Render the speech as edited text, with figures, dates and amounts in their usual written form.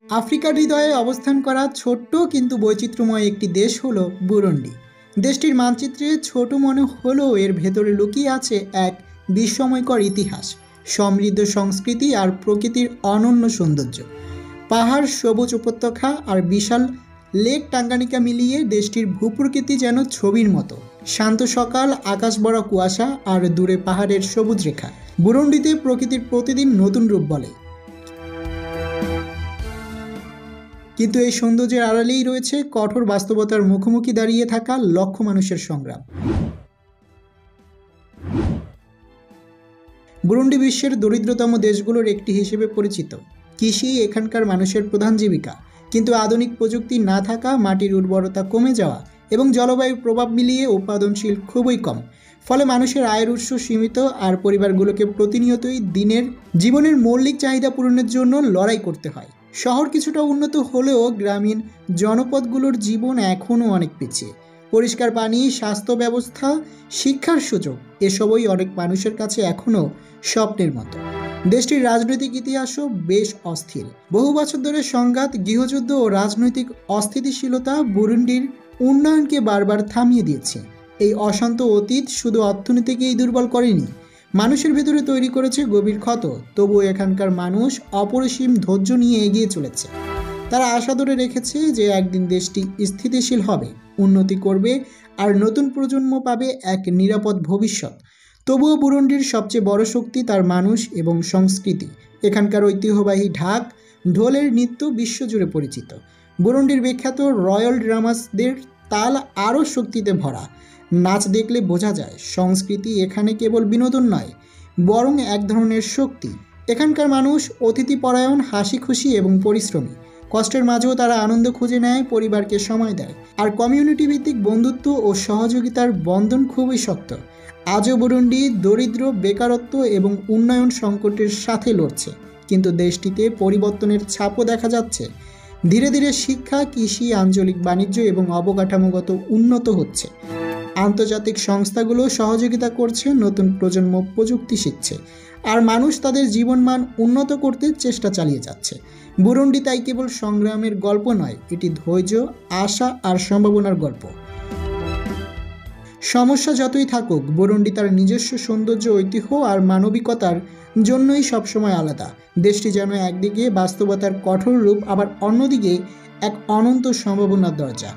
আফ্রিকার হৃদয়ে অবস্থান করা ছোট্ট কিন্তু বৈচিত্র্যময় একটি দেশ হলো বুরুন্ডি। দেশটির মানচিত্রে ছোট মনে হলেও এর ভেতরে লুকিয়ে আছে এক বিস্ময়কর ইতিহাস, সমৃদ্ধ সংস্কৃতি আর প্রকৃতির অনন্য সৌন্দর্য। পাহাড়, সবুজ উপত্যকা আর বিশাল লেক টাঙ্গানিকা মিলিয়ে দেশটির ভূপ্রকৃতি যেন ছবির মতো। শান্ত সকাল, আকাশ ভরা কুয়াশা আর দূরে পাহাড়ের সবুজ রেখা বুরুন্ডিতে প্রকৃতির প্রতিদিন নতুন রূপ বলে। কিন্তু এই সৌন্দর্যের আড়ালেই রয়েছে কঠোর বাস্তবতার মুখোমুখি দাঁড়িয়ে থাকা লক্ষ মানুষের সংগ্রাম। বুরুন্ডি বিশ্বের দরিদ্রতম দেশগুলোর একটি হিসেবে পরিচিত। কৃষি এখানকার মানুষের প্রধান জীবিকা, কিন্তু আধুনিক প্রযুক্তি না থাকা, মাটির উর্বরতা কমে যাওয়া এবং জলবায়ুর প্রভাব মিলিয়ে উৎপাদনশীল খুবই কম। ফলে মানুষের আয়ের উৎস সীমিত আর পরিবারগুলোকে প্রতিনিয়তই জীবনের মৌলিক চাহিদা পূরণের জন্য লড়াই করতে হয়। শহর কিছুটা উন্নত হলেও গ্রামীণ জনপদগুলোর জীবন এখনও অনেক পিছিয়ে। পরিষ্কার পানি, স্বাস্থ্য ব্যবস্থা, শিক্ষার সুযোগ এসবই অনেক মানুষের কাছে এখনও স্বপ্নের মতো। দেশটির রাজনৈতিক ইতিহাসও বেশ অস্থির। বহু বছর ধরে সংঘাত, গৃহযুদ্ধ ও রাজনৈতিক অস্থিতিশীলতা বুরুন্ডির উন্নয়নকে বারবার থামিয়ে দিয়েছে। এই অশান্ত অতীত শুধু অর্থনীতিকেই দুর্বল করেনি, মানুষের ভেতরে তৈরি করেছে গভীর ক্ষত। তবুও এখানকার মানুষ অপরিসীম ধৈর্য নিয়ে এগিয়ে চলেছে। তারা আশা ধরে রেখেছে যে একদিন দেশটি স্থিতিশীল হবে, উন্নতি করবে আর নতুন প্রজন্ম পাবে এক নিরাপদ ভবিষ্যৎ। তবুও বুরুন্ডির সবচেয়ে বড় শক্তি তার মানুষ এবং সংস্কৃতি। এখানকার ঐতিহ্যবাহী ঢাক, ঢোলের নৃত্য বিশ্বজুড়ে পরিচিত। বুরুন্ডির বিখ্যাত রয়্যাল ড্রামাসদের তাল আরও শক্তিতে ভরা। নাচ দেখলে বোঝা যায় সংস্কৃতি এখানে কেবল বিনোদন নয়, বরং এক ধরনের শক্তি। এখানকার মানুষ অতিথিপরায়ণ, হাসি খুশি এবং পরিশ্রমী। কষ্টের মাঝেও তারা আনন্দ খুঁজে নেয়, পরিবারকে সময় দেয় আর কমিউনিটি ভিত্তিক বন্ধুত্ব ও সহযোগিতার বন্ধন খুবই শক্ত। আজও বুরুন্ডি দরিদ্র, বেকারত্ব এবং উন্নয়ন সংকটের সাথে লড়ছে, কিন্তু দেশটিতে পরিবর্তনের ছাপও দেখা যাচ্ছে। ধীরে ধীরে শিক্ষা, কৃষি, আঞ্চলিক বাণিজ্য এবং অবকাঠামোগত উন্নত হচ্ছে। আন্তর্জাতিক সংস্থাগুলো সহযোগিতা করছে, নতুন প্রজন্ম প্রযুক্তি শিখছে আর মানুষ তাদের জীবনমান উন্নত করতে চেষ্টা চালিয়ে যাচ্ছে। বুরুন্ডি তাই কেবল সংগ্রামের গল্প নয়, এটি ধৈর্য, আশা আর সম্ভাবনার গল্প। সমস্যা যতই থাকুক, বুরুন্ডি তার নিজস্ব সৌন্দর্য, ঐতিহ্য আর মানবিকতার জন্যই সবসময় আলাদা। দেশটি যেন একদিকে বাস্তবতার কঠোর রূপ, আবার অন্যদিকে এক অনন্ত সম্ভাবনার দরজা।